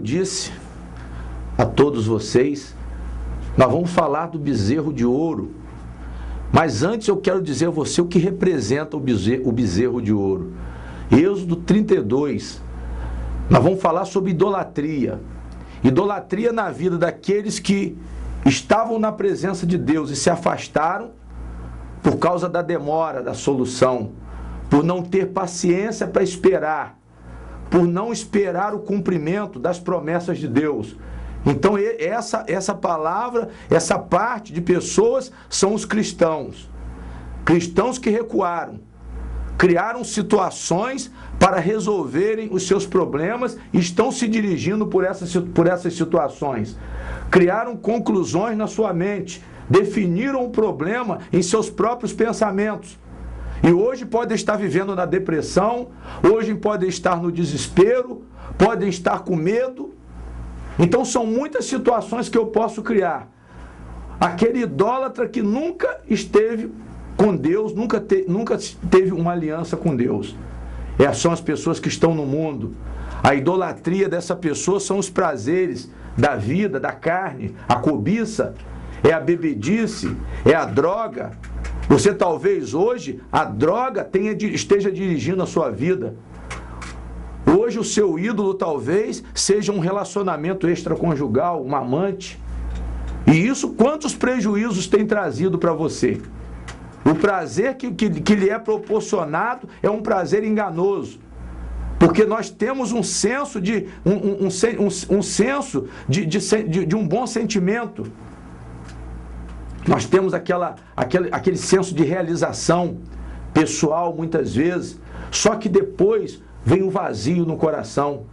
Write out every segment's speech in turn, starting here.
disse a todos vocês, nós vamos falar do bezerro de ouro. Mas antes eu quero dizer a você o que representa o bezerro de ouro. Êxodo 32. Nós vamos falar sobre idolatria. Idolatria na vida daqueles que estavam na presença de Deus e se afastaram por causa da demora da solução, por não ter paciência para esperar, por não esperar o cumprimento das promessas de Deus. Então essa palavra, essa parte de pessoas são os cristãos. Cristãos que recuaram, criaram situações para resolverem os seus problemas e estão se dirigindo por essas situações. Criaram conclusões na sua mente, definiram o problema em seus próprios pensamentos. E hoje podem estar vivendo na depressão, hoje podem estar no desespero, podem estar com medo. Então são muitas situações que eu posso criar. Aquele idólatra que nunca esteve com Deus, nunca teve uma aliança com Deus. São as pessoas que estão no mundo. A idolatria dessa pessoa são os prazeres da vida, da carne, a cobiça, é a bebedice, é a droga. Você talvez hoje, a droga esteja dirigindo a sua vida. Hoje o seu ídolo talvez seja um relacionamento extraconjugal, um amante. E isso, quantos prejuízos tem trazido para você? O prazer que lhe é proporcionado é um prazer enganoso. Porque nós temos um senso de um bom sentimento. Nós temos aquele senso de realização pessoal muitas vezes, só que depois vem o vazio no coração.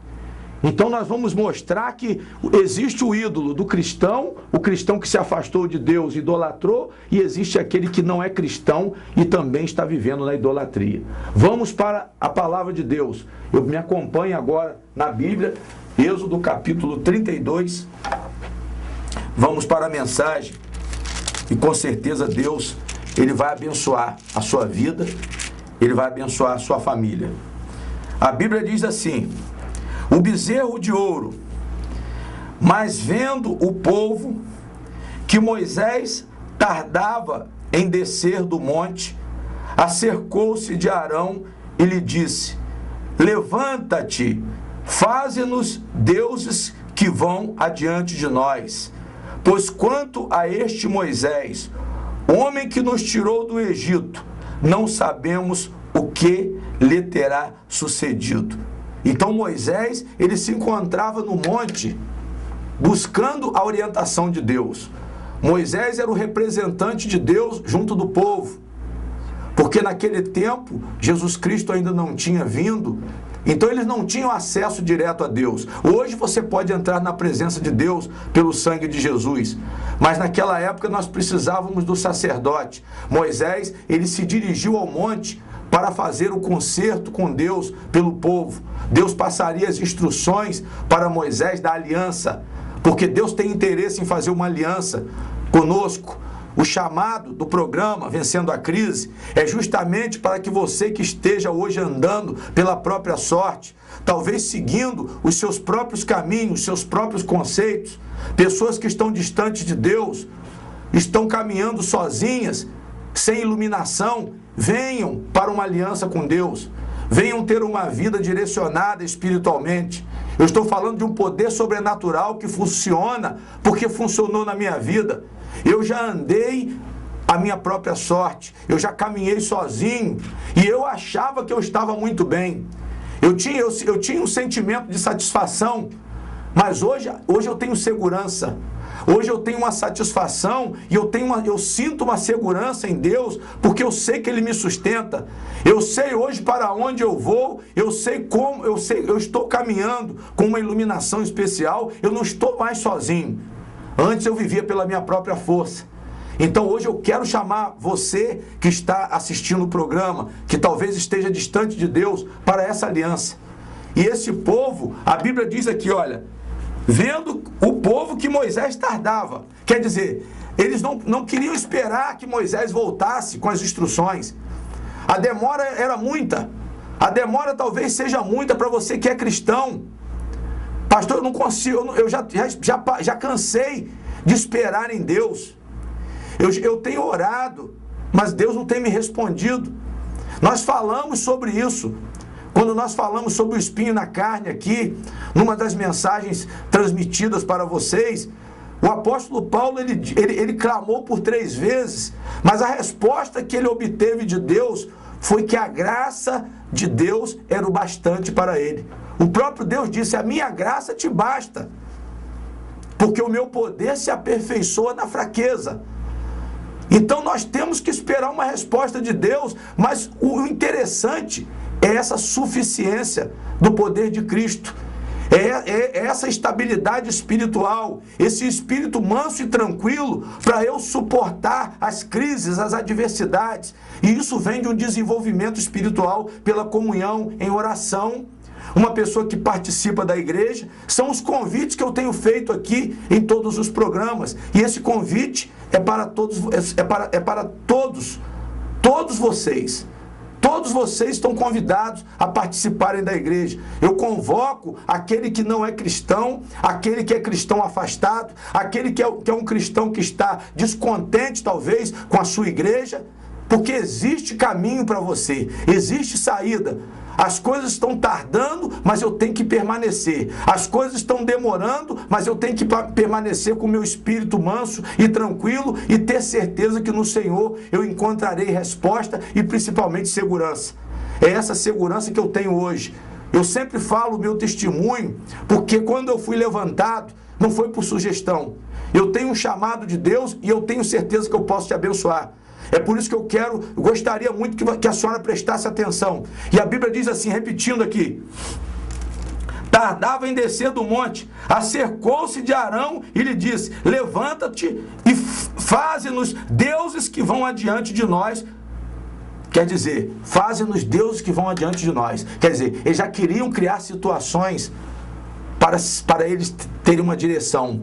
Então nós vamos mostrar que existe o ídolo do cristão, o cristão que se afastou de Deus, idolatrou, e existe aquele que não é cristão e também está vivendo na idolatria. Vamos para a palavra de Deus. Me acompanhe agora na Bíblia, Êxodo capítulo 32. Vamos para a mensagem e com certeza Deus, Ele vai abençoar a sua vida, Ele vai abençoar a sua família. A Bíblia diz assim: o bezerro de ouro, mas vendo o povo que Moisés tardava em descer do monte, acercou-se de Arão e lhe disse: levanta-te, faze-nos deuses que vão adiante de nós. Pois quanto a este Moisés, homem que nos tirou do Egito, não sabemos o que lhe terá sucedido. Então Moisés, ele se encontrava no monte, buscando a orientação de Deus. Moisés era o representante de Deus junto do povo, porque naquele tempo Jesus Cristo ainda não tinha vindo, então eles não tinham acesso direto a Deus. Hoje você pode entrar na presença de Deus pelo sangue de Jesus, mas naquela época nós precisávamos do sacerdote. Moisés, ele se dirigiu ao monte para fazer o concerto com Deus pelo povo. Deus passaria as instruções para Moisés da aliança, porque Deus tem interesse em fazer uma aliança conosco. O chamado do programa Vencendo a Crise é justamente para que você que esteja hoje andando pela própria sorte, talvez seguindo os seus próprios caminhos, os seus próprios conceitos, pessoas que estão distantes de Deus, estão caminhando sozinhas, sem iluminação, venham para uma aliança com Deus, venham ter uma vida direcionada espiritualmente. Eu estou falando de um poder sobrenatural que funciona porque funcionou na minha vida. Eu já andei a minha própria sorte, eu já caminhei sozinho e eu achava que eu estava muito bem. Eu tinha um sentimento de satisfação, mas hoje eu tenho segurança. Hoje eu tenho uma satisfação e eu sinto uma segurança em Deus, porque eu sei que Ele me sustenta. Eu sei hoje para onde eu vou, eu estou caminhando com uma iluminação especial, eu não estou mais sozinho. Antes eu vivia pela minha própria força. Então hoje eu quero chamar você que está assistindo o programa, que talvez esteja distante de Deus, para essa aliança. E esse povo, a Bíblia diz aqui, olha, vendo o povo que Moisés tardava. Quer dizer, eles não queriam esperar que Moisés voltasse com as instruções. A demora era muita. A demora talvez seja muita para você que é cristão. Pastor, eu não consigo, eu já cansei de esperar em Deus. Eu tenho orado, mas Deus não tem me respondido. Nós falamos sobre isso. Quando nós falamos sobre o espinho na carne aqui, numa das mensagens transmitidas para vocês, o apóstolo Paulo, ele clamou por 3 vezes, mas a resposta que ele obteve de Deus foi que a graça de Deus era o bastante para ele. O próprio Deus disse, a minha graça te basta, porque o meu poder se aperfeiçoa na fraqueza. Então nós temos que esperar uma resposta de Deus, mas o interessante é essa suficiência do poder de Cristo. É essa estabilidade espiritual, esse espírito manso e tranquilo para eu suportar as crises, as adversidades. E isso vem de um desenvolvimento espiritual pela comunhão em oração. Uma pessoa que participa da igreja, são os convites que eu tenho feito aqui em todos os programas. E esse convite é para todos, todos vocês. Todos vocês estão convidados a participarem da igreja. Eu convoco aquele que não é cristão, aquele que é cristão afastado, aquele que é um cristão que está descontente, talvez, com a sua igreja, porque existe caminho para você, existe saída. As coisas estão tardando, mas eu tenho que permanecer. As coisas estão demorando, mas eu tenho que permanecer com o meu espírito manso e tranquilo e ter certeza que no Senhor eu encontrarei resposta e principalmente segurança. É essa segurança que eu tenho hoje. Eu sempre falo o meu testemunho, porque quando eu fui levantado, não foi por sugestão. Eu tenho um chamado de Deus e eu tenho certeza que eu posso te abençoar. É por isso que eu gostaria muito que a senhora prestasse atenção. E a Bíblia diz assim, repetindo aqui: tardava em descer do monte, acercou-se de Arão e lhe disse, levanta-te e faze-nos deuses que vão adiante de nós. Quer dizer, faze-nos deuses que vão adiante de nós. Quer dizer, eles já queriam criar situações para eles terem uma direção.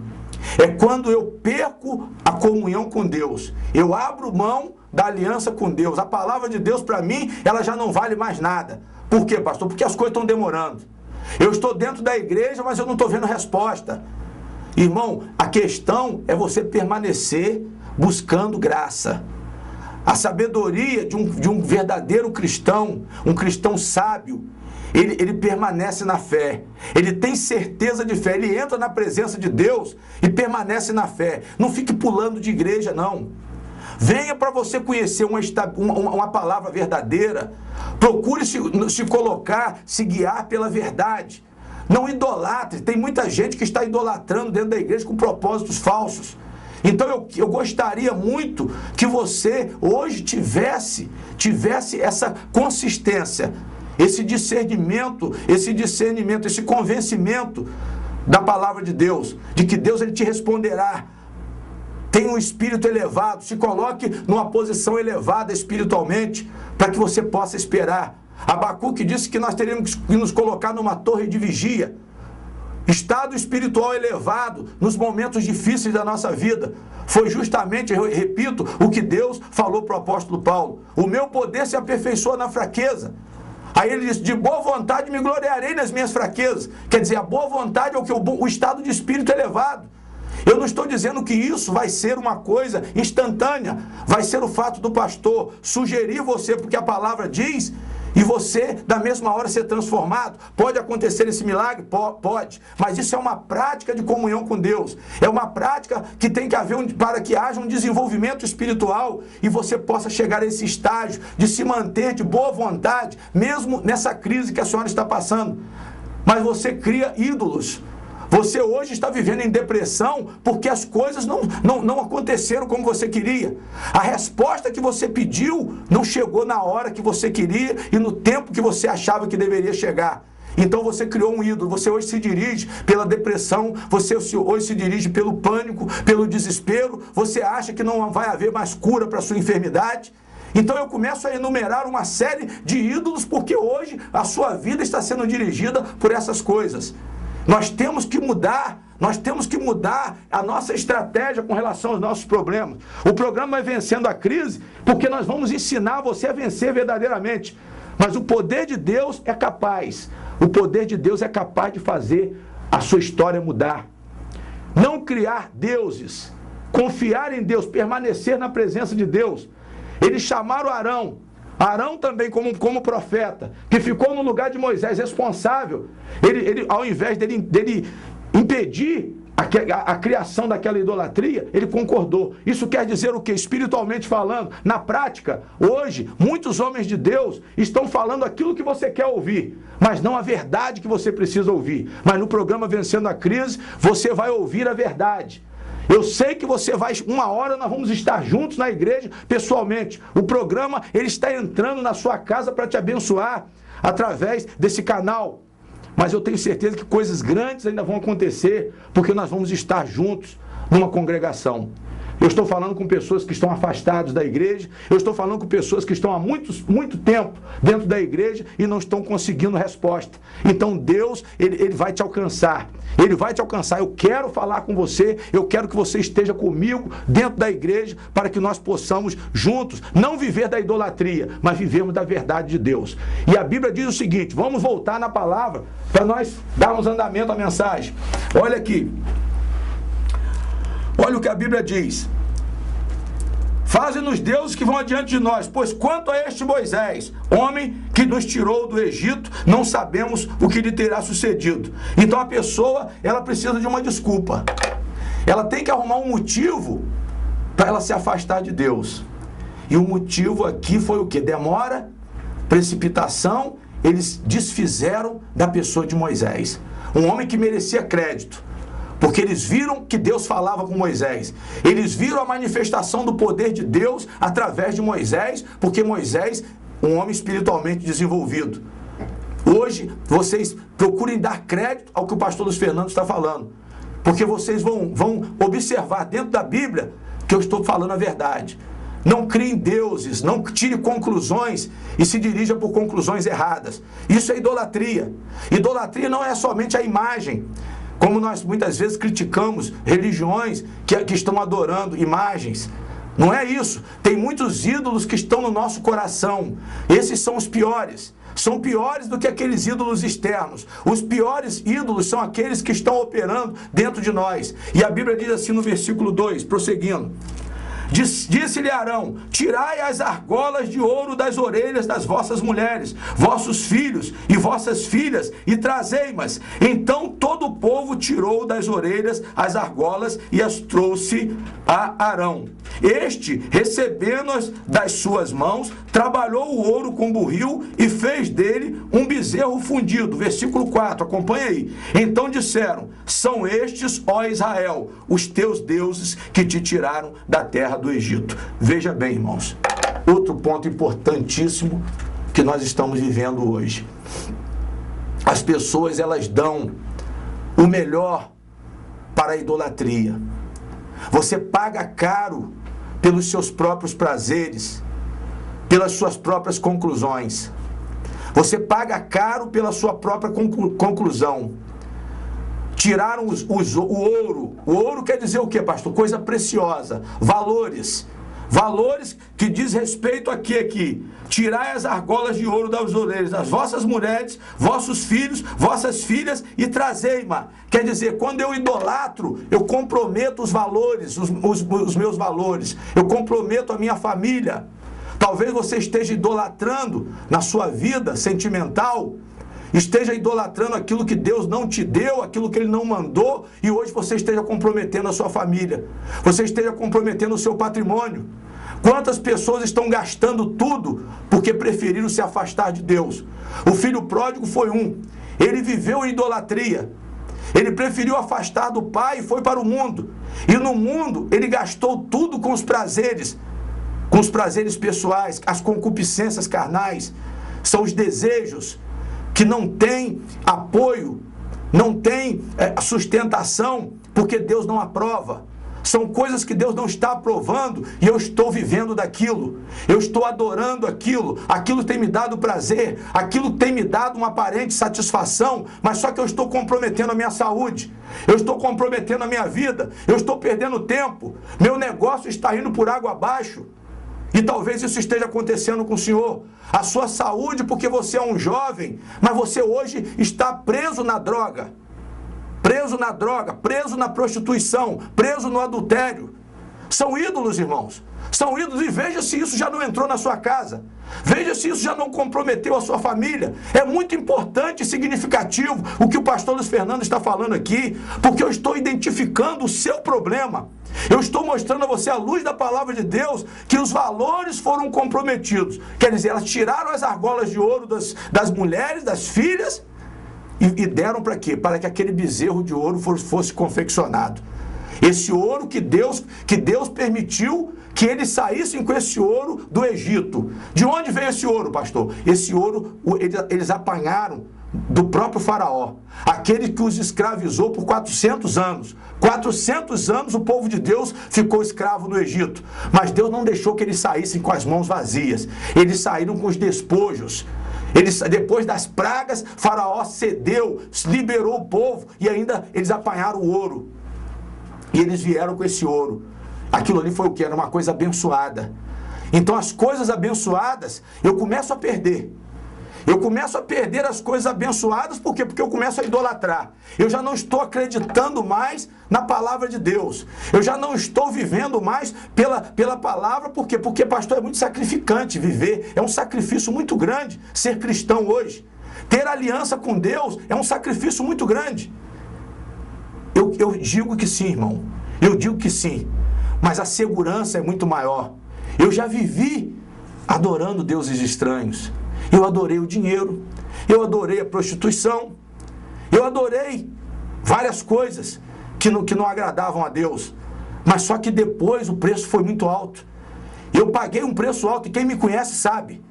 É quando eu perco a comunhão com Deus, eu abro mão da aliança com Deus. A palavra de Deus para mim, ela já não vale mais nada. Por quê, pastor? Porque as coisas estão demorando. Eu estou dentro da igreja, mas eu não estou vendo resposta. Irmão, a questão é você permanecer buscando graça. A sabedoria de um verdadeiro cristão, um cristão sábio, ele permanece na fé, ele tem certeza de fé, ele entra na presença de Deus e permanece na fé. Não fique pulando de igreja, não. Venha para você conhecer uma palavra verdadeira. Procure se colocar, se guiar pela verdade. Não idolatre. Tem muita gente que está idolatrando dentro da igreja com propósitos falsos. Então eu gostaria muito que você hoje tivesse essa consistência, esse discernimento, esse convencimento da palavra de Deus, de que Deus ele te responderá. Tenha um espírito elevado, se coloque numa posição elevada espiritualmente, para que você possa esperar. Abacuque disse que nós teríamos que nos colocar numa torre de vigia. Estado espiritual elevado nos momentos difíceis da nossa vida. Foi justamente, eu repito, o que Deus falou para o apóstolo Paulo. O meu poder se aperfeiçoa na fraqueza. Aí ele disse, de boa vontade me gloriarei nas minhas fraquezas. Quer dizer, a boa vontade é o estado de espírito elevado. Eu não estou dizendo que isso vai ser uma coisa instantânea. Vai ser o fato do pastor sugerir você, porque a palavra diz, e você, da mesma hora, ser transformado. Pode acontecer esse milagre? Pode. Mas isso é uma prática de comunhão com Deus. É uma prática que tem que haver para que haja um desenvolvimento espiritual e você possa chegar a esse estágio de se manter de boa vontade, mesmo nessa crise que a senhora está passando. Mas você cria ídolos. Você hoje está vivendo em depressão porque as coisas não aconteceram como você queria. A resposta que você pediu não chegou na hora que você queria e no tempo que você achava que deveria chegar. Então você criou um ídolo. Você hoje se dirige pela depressão, você hoje se dirige pelo pânico, pelo desespero. Você acha que não vai haver mais cura para a sua enfermidade. Então eu começo a enumerar uma série de ídolos porque hoje a sua vida está sendo dirigida por essas coisas. Nós temos que mudar a nossa estratégia com relação aos nossos problemas. O programa vai vencendo a crise porque nós vamos ensinar você a vencer verdadeiramente. Mas o poder de Deus é capaz. O poder de Deus é capaz de fazer a sua história mudar. Não criar deuses, confiar em Deus, permanecer na presença de Deus. Eles chamaram Arão também como profeta, que ficou no lugar de Moisés, responsável. Ele ao invés dele impedir a criação daquela idolatria, ele concordou. Isso quer dizer o quê? Espiritualmente falando. Na prática, hoje, muitos homens de Deus estão falando aquilo que você quer ouvir, mas não a verdade que você precisa ouvir. Mas no programa Vencendo a Crise, você vai ouvir a verdade. Eu sei que você vai, uma hora nós vamos estar juntos na igreja, pessoalmente. O programa, ele está entrando na sua casa para te abençoar, através desse canal. Mas eu tenho certeza que coisas grandes ainda vão acontecer, porque nós vamos estar juntos numa congregação. Eu estou falando com pessoas que estão afastadas da igreja, eu estou falando com pessoas que estão há muito tempo dentro da igreja e não estão conseguindo resposta. Então Deus, ele vai te alcançar. Ele vai te alcançar. Eu quero falar com você, eu quero que você esteja comigo dentro da igreja para que nós possamos juntos não viver da idolatria, mas vivermos da verdade de Deus. E a Bíblia diz o seguinte, vamos voltar na palavra para nós darmos andamento à mensagem. Olha aqui. Olha o que a Bíblia diz. Faze-nos deuses que vão adiante de nós, pois quanto a este Moisés, homem que nos tirou do Egito, não sabemos o que lhe terá sucedido. Então a pessoa, ela precisa de uma desculpa. Ela tem que arrumar um motivo para ela se afastar de Deus. E o motivo aqui foi o quê? Demora, precipitação, eles desfizeram da pessoa de Moisés. Um homem que merecia crédito. Porque eles viram que Deus falava com Moisés. Eles viram a manifestação do poder de Deus através de Moisés, porque Moisés, um homem espiritualmente desenvolvido. Hoje, vocês procurem dar crédito ao que o pastor Luiz Fernando está falando. Porque vocês vão observar dentro da Bíblia que eu estou falando a verdade. Não criem deuses, não tire conclusões e se dirija por conclusões erradas. Isso é idolatria. Idolatria não é somente a imagem. Como nós muitas vezes criticamos religiões que estão adorando imagens. Não é isso. Tem muitos ídolos que estão no nosso coração. Esses são os piores. São piores do que aqueles ídolos externos. Os piores ídolos são aqueles que estão operando dentro de nós. E a Bíblia diz assim no versículo 2, prosseguindo. Disse-lhe Arão, tirai as argolas de ouro das orelhas das vossas mulheres, vossos filhos e vossas filhas, e trazei-mas. Então todo o povo tirou das orelhas as argolas e as trouxe a Arão. Este, recebendo-as das suas mãos, trabalhou o ouro com burril e fez dele um bezerro fundido. Versículo 4, acompanha aí. Então disseram, são estes, ó Israel, os teus deuses que te tiraram da terra do Egito. Veja bem, irmãos, outro ponto importantíssimo que nós estamos vivendo hoje. As pessoas, elas dão o melhor para a idolatria. Você paga caro pelos seus próprios prazeres, pelas suas próprias conclusões. Você paga caro pela sua própria conclusão. Tiraram o ouro. O ouro quer dizer o quê, pastor? Coisa preciosa. Valores. Valores que diz respeito aqui. Tirai as argolas de ouro das orelhas das vossas mulheres, vossos filhos, vossas filhas e trazei-ma. Quer dizer, quando eu idolatro, eu comprometo os valores, os meus valores. Eu comprometo a minha família. Talvez você esteja idolatrando na sua vida sentimental, esteja idolatrando aquilo que Deus não te deu, aquilo que Ele não mandou, e hoje você esteja comprometendo a sua família, você esteja comprometendo o seu patrimônio. Quantas pessoas estão gastando tudo porque preferiram se afastar de Deus? O filho pródigo foi um. Ele viveu em idolatria. Ele preferiu afastar do pai e foi para o mundo. E no mundo ele gastou tudo com os prazeres pessoais, as concupiscências carnais. São os desejos que não têm apoio, não têm sustentação, porque Deus não aprova. São coisas que Deus não está aprovando e eu estou vivendo daquilo. Eu estou adorando aquilo. Aquilo tem me dado prazer, aquilo tem me dado uma aparente satisfação, mas só que eu estou comprometendo a minha saúde. Eu estou comprometendo a minha vida. Eu estou perdendo tempo. Meu negócio está indo por água abaixo. E talvez isso esteja acontecendo com o senhor. A sua saúde, porque você é um jovem, mas você hoje está preso na droga. preso na droga, preso na prostituição, preso no adultério. São ídolos, irmãos. São ídolos, e veja se isso já não entrou na sua casa. Veja se isso já não comprometeu a sua família. É muito importante e significativo o que o pastor Luiz Fernando está falando aqui, porque eu estou identificando o seu problema. Eu estou mostrando a você, à luz da palavra de Deus, que os valores foram comprometidos. Quer dizer, elas tiraram as argolas de ouro das mulheres, das filhas, e deram para quê? Para que aquele bezerro de ouro fosse confeccionado. Esse ouro que Deus permitiu que eles saíssem com esse ouro do Egito. De onde veio esse ouro, pastor? Esse ouro eles apanharam do próprio faraó, aquele que os escravizou por 400 anos. 400 anos o povo de Deus ficou escravo no Egito, mas Deus não deixou que eles saíssem com as mãos vazias. Eles saíram com os despojos. Depois das pragas, faraó cedeu, liberou o povo, e ainda eles apanharam o ouro. E eles vieram com esse ouro. Aquilo ali foi o que? Era uma coisa abençoada. Então as coisas abençoadas, eu começo a perder. Eu começo a perder as coisas abençoadas, por quê? Porque eu começo a idolatrar. Eu já não estou acreditando mais na palavra de Deus. Eu já não estou vivendo mais pela palavra, por quê? Porque, pastor, é muito sacrificante viver. É um sacrifício muito grande ser cristão hoje. Ter aliança com Deus é um sacrifício muito grande. Eu digo que sim, irmão. Eu digo que sim. Mas a segurança é muito maior. Eu já vivi adorando deuses estranhos. Eu adorei o dinheiro. Eu adorei a prostituição. Eu adorei várias coisas que não agradavam a Deus. Mas só que depois o preço foi muito alto. Eu paguei um preço alto, e quem me conhece sabe.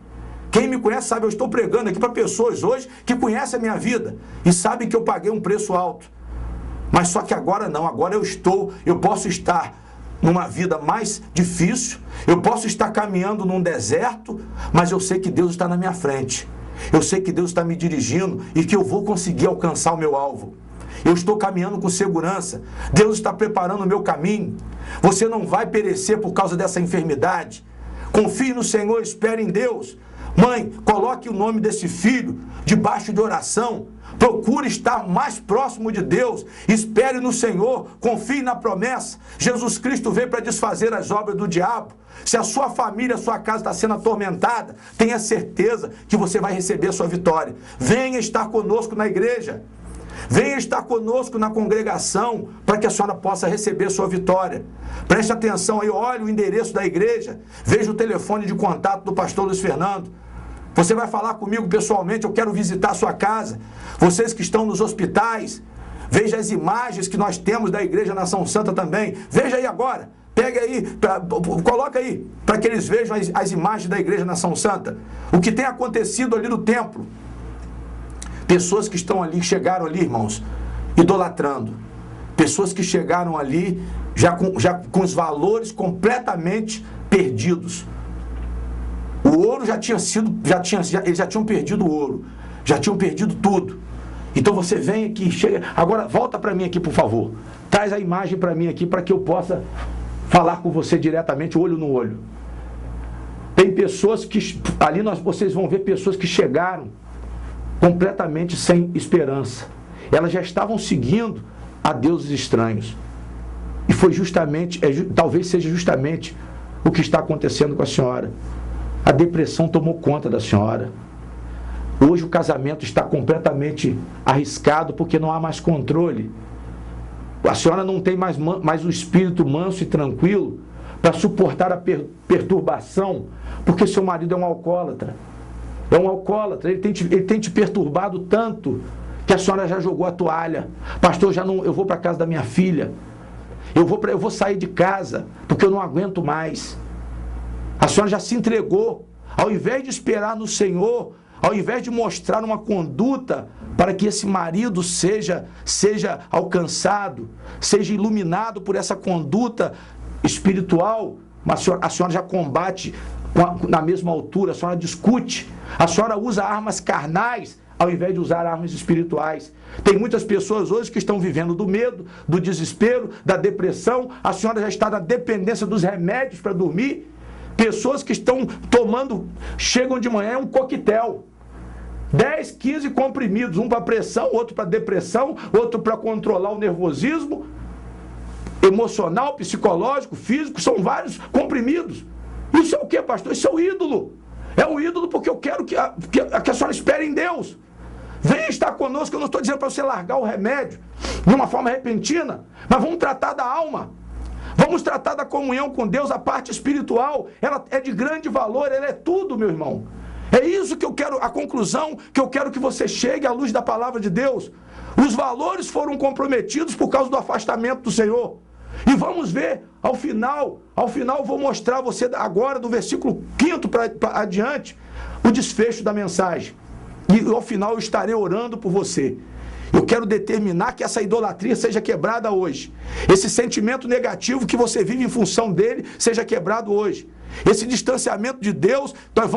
Quem me conhece sabe, eu estou pregando aqui para pessoas hoje que conhecem a minha vida e sabem que eu paguei um preço alto. Mas só que agora não, agora eu posso estar numa vida mais difícil, eu posso estar caminhando num deserto, mas eu sei que Deus está na minha frente. Eu sei que Deus está me dirigindo e que eu vou conseguir alcançar o meu alvo. Eu estou caminhando com segurança. Deus está preparando o meu caminho. Você não vai perecer por causa dessa enfermidade. Confie no Senhor, espere em Deus. Mãe, coloque o nome desse filho debaixo de oração. Procure estar mais próximo de Deus. Espere no Senhor, confie na promessa. Jesus Cristo veio para desfazer as obras do diabo. Se a sua família, a sua casa está sendo atormentada, tenha certeza que você vai receber a sua vitória. Venha estar conosco na igreja. Venha estar conosco na congregação para que a senhora possa receber a sua vitória. Preste atenção aí, olhe o endereço da igreja, veja o telefone de contato do pastor Luiz Fernando. Você vai falar comigo pessoalmente, eu quero visitar a sua casa. Vocês que estão nos hospitais, veja as imagens que nós temos da Igreja Nação Santa também. Veja aí agora, pega aí, coloca aí, para que eles vejam as imagens da Igreja Nação Santa. O que tem acontecido ali no templo. Pessoas que estão ali, chegaram ali, irmãos, idolatrando. Pessoas que chegaram ali já com os valores completamente perdidos. O ouro eles já tinham perdido o ouro, já tinham perdido tudo. Então você vem aqui, chega, agora volta para mim aqui, por favor. Traz a imagem para mim aqui, para que eu possa falar com você diretamente, olho no olho. Tem pessoas que, ali vocês vão ver pessoas que chegaram completamente sem esperança. Elas já estavam seguindo a deuses estranhos. E foi justamente, talvez seja justamente o que está acontecendo com a senhora. A depressão tomou conta da senhora. Hoje o casamento está completamente arriscado porque não há mais controle. A senhora não tem mais o espírito manso e tranquilo para suportar a perturbação, porque seu marido é um alcoólatra. É um alcoólatra, ele tem te perturbado tanto que a senhora já jogou a toalha. Pastor, eu vou para a casa da minha filha. Eu vou sair de casa porque eu não aguento mais. A senhora já se entregou. Ao invés de esperar no Senhor, ao invés de mostrar uma conduta para que esse marido seja alcançado, seja iluminado por essa conduta espiritual, mas a senhora já combate na mesma altura, a senhora discute, a senhora usa armas carnais ao invés de usar armas espirituais. Tem muitas pessoas hoje que estão vivendo do medo, do desespero, da depressão. A senhora já está na dependência dos remédios para dormir. Pessoas que estão chegam de manhã, é um coquetel. 10, 15 comprimidos, um para pressão, outro para depressão, outro para controlar o nervosismo emocional, psicológico, físico, são vários comprimidos. Isso é o que, pastor? Isso é o ídolo. É o ídolo porque eu quero que a senhora espere em Deus. Venha estar conosco, eu não estou dizendo para você largar o remédio de uma forma repentina, mas vamos tratar da alma. Vamos tratar da comunhão com Deus, a parte espiritual, ela é de grande valor, ela é tudo, meu irmão. É isso que eu quero, a conclusão que eu quero que você chegue à luz da palavra de Deus. Os valores foram comprometidos por causa do afastamento do Senhor. E vamos ver, ao final eu vou mostrar a você agora, do versículo 5 para adiante, o desfecho da mensagem. E ao final eu estarei orando por você. Eu quero determinar que essa idolatria seja quebrada hoje. Esse sentimento negativo que você vive em função dele seja quebrado hoje. Esse distanciamento de Deus, nós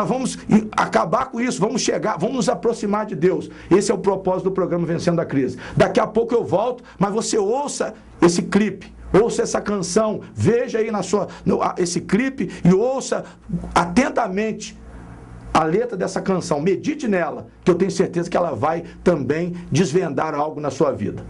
vamos acabar com isso, vamos nos aproximar de Deus. Esse é o propósito do programa Vencendo a Crise. Daqui a pouco eu volto, mas você ouça esse clipe, ouça essa canção, veja aí esse clipe e ouça atentamente a letra dessa canção, medite nela, que eu tenho certeza que ela vai também desvendar algo na sua vida.